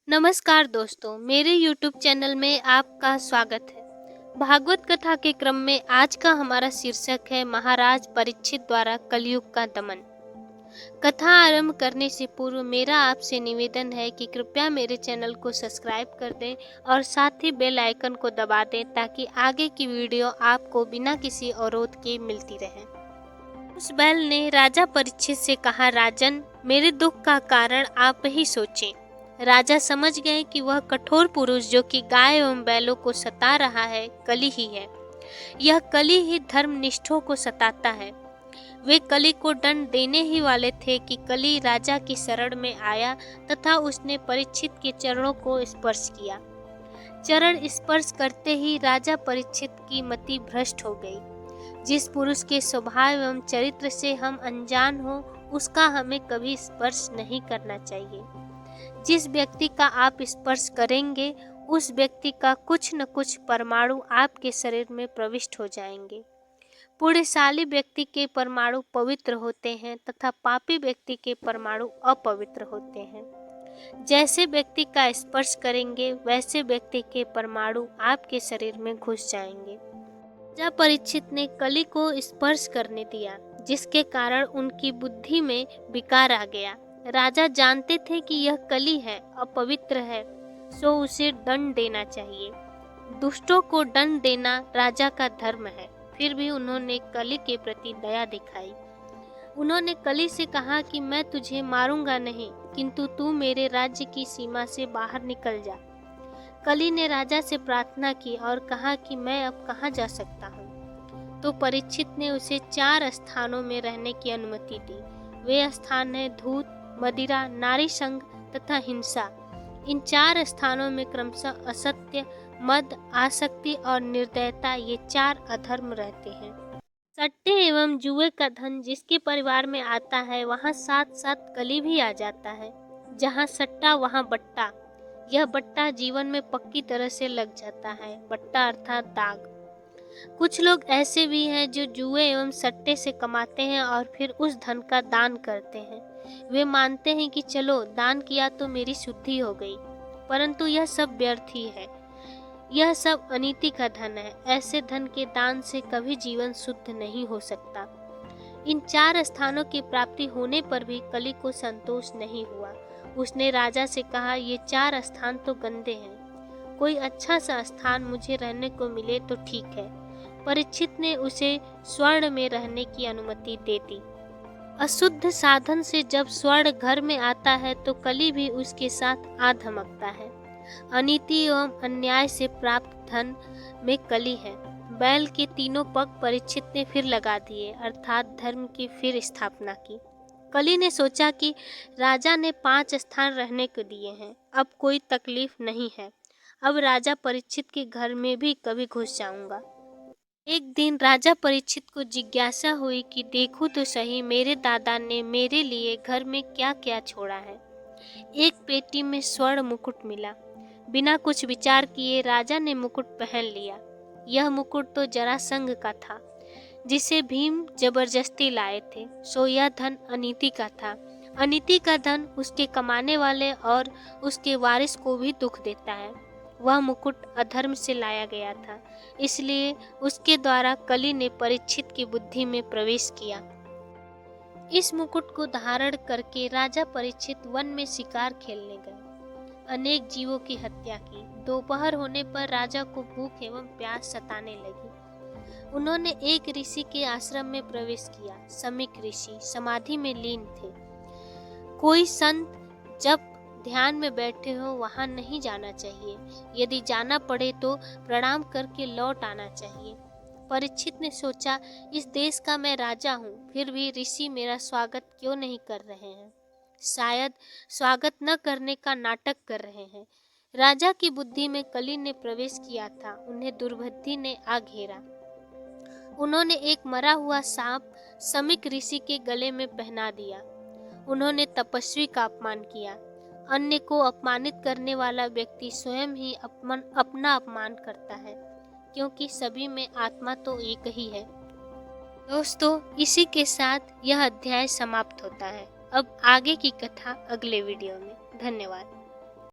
नमस्कार दोस्तों, मेरे YouTube चैनल में आपका स्वागत है। भागवत कथा के क्रम में आज का हमारा शीर्षक है महाराज परीक्षित द्वारा कलयुग का दमन। कथा आरंभ करने से पूर्व मेरा आपसे निवेदन है कि कृपया मेरे चैनल को सब्सक्राइब कर दें और साथ ही बेल आइकन को दबा दें ताकि आगे की वीडियो आपको बिना किसी अवरोध के मिलती रहे। उस बैल ने राजा परीक्षित से कहा, राजन, मेरे दुख का कारण आप ही सोचें। राजा समझ गए कि वह कठोर पुरुष जो कि गाय एवं बैलों को सता रहा है कली ही है। यह कली ही धर्मनिष्ठों को सताता है। वे कली को दंड देने ही वाले थे कि कली राजा की शरण में आया तथा उसने परीक्षित के चरणों को स्पर्श किया। चरण स्पर्श करते ही राजा परीक्षित की मति भ्रष्ट हो गई। जिस पुरुष के स्वभाव एवं चरित्र से हम अनजान हो उसका हमें कभी स्पर्श नहीं करना चाहिए। जिस व्यक्ति का आप स्पर्श करेंगे उस व्यक्ति का कुछ न कुछ परमाणु आपके शरीर में प्रविष्ट हो जाएंगे। पुण्यशाली व्यक्ति के परमाणु पवित्र होते हैं तथा पापी व्यक्ति के परमाणु अपवित्र होते हैं। जैसे व्यक्ति का स्पर्श करेंगे वैसे व्यक्ति के परमाणु आपके शरीर में घुस जाएंगे। राजा परीक्षित ने कली को स्पर्श करने दिया, जिसके कारण उनकी बुद्धि में विकार आ गया। राजा जानते थे कि यह कली है, अपवित्र है, सो उसे दंड देना चाहिए। दुष्टों को दंड देना राजा का धर्म है। फिर भी उन्होंने कली के प्रति दया दिखाई। उन्होंने कली से कहा कि मैं तुझे मारूंगा नहीं, किंतु तू मेरे राज्य की सीमा से बाहर निकल जा। कली ने राजा से प्रार्थना की और कहा कि मैं अब कहाँ जा सकता हूँ। तो परीक्षित ने उसे 4 स्थानों में रहने की अनुमति दी। वे स्थान है धूत, मदिरा, नारी संग तथा हिंसा। इन 4 स्थानों में क्रमशः असत्य, मद, आसक्ति और निर्दयता ये 4 अधर्म रहते हैं। सट्टे एवं जुए का धन जिसके परिवार में आता है वहाँ साथ साथ कली भी आ जाता है। जहाँ सट्टा वहाँ बट्टा। यह बट्टा जीवन में पक्की तरह से लग जाता है। बट्टा अर्थात दाग। कुछ लोग ऐसे भी हैं जो जुए एवं सट्टे से कमाते हैं और फिर उस धन का दान करते हैं। वे मानते हैं कि चलो दान किया तो मेरी शुद्धि हो गई, परंतु यह सब व्यर्थ ही है। यह सब अनीति का धन है। ऐसे धन के दान से कभी जीवन शुद्ध नहीं हो सकता। इन 4 स्थानों की प्राप्ति होने पर भी कली को संतोष नहीं हुआ। उसने राजा से कहा, ये 4 स्थान तो गंदे हैं, कोई अच्छा सा स्थान मुझे रहने को मिले तो ठीक है। परीक्षित ने उसे स्वर्ण में रहने की अनुमति दे दी। अशुद्ध साधन से जब स्वर्ण घर में आता है तो कली भी उसके साथ आ धमकता है। अनीति एवं अन्याय से प्राप्त धन में कली है। बैल के तीनों पग परीक्षित ने फिर लगा दिए, अर्थात धर्म की फिर स्थापना की। कली ने सोचा कि राजा ने 5 स्थान रहने को दिए हैं, अब कोई तकलीफ नहीं है। अब राजा परीक्षित के घर में भी कभी घुस जाऊंगा। एक दिन राजा परीक्षित को जिज्ञासा हुई कि देखूं तो सही मेरे दादा ने मेरे लिए घर में क्या क्या छोड़ा है। एक पेटी में स्वर्ण मुकुट मिला। बिना कुछ विचार किए राजा ने मुकुट पहन लिया। यह मुकुट तो जरासंध का था, जिसे भीम जबरदस्ती लाए थे, सो यह धन अनीति का था। अनीति का धन उसके कमाने वाले और उसके वारिस को भी दुख देता है। वह मुकुट अधर्म से लाया गया था, इसलिए उसके द्वारा कली ने परीक्षित की बुद्धि में प्रवेश किया। इस मुकुट को धारण करके राजा परीक्षित वन में शिकार खेलने गए। अनेक जीवों की हत्या की। दोपहर होने पर राजा को भूख एवं प्यास सताने लगी। उन्होंने एक ऋषि के आश्रम में प्रवेश किया। समीक ऋषि समाधि में लीन थे। कोई संत जब ध्यान में बैठे हो वहां नहीं जाना चाहिए। यदि जाना पड़े तो प्रणाम करके लौट आना चाहिए। परीक्षित ने सोचा, इस देश का मैं राजा हूँ, फिर भी ऋषि मेरा स्वागत क्यों नहीं कर रहे हैं। शायद स्वागत न करने का नाटक कर रहे हैं। राजा की बुद्धि में कली ने प्रवेश किया था। उन्हें दुर्बुद्धि ने आ घेरा। उन्होंने एक मरा हुआ सांप समीक ऋषि के गले में पहना दिया। उन्होंने तपस्वी का अपमान किया। अन्य को अपमानित करने वाला व्यक्ति स्वयं ही अपना अपमान करता है, क्योंकि सभी में आत्मा तो एक ही है। दोस्तों, इसी के साथ यह अध्याय समाप्त होता है। अब आगे की कथा अगले वीडियो में। धन्यवाद।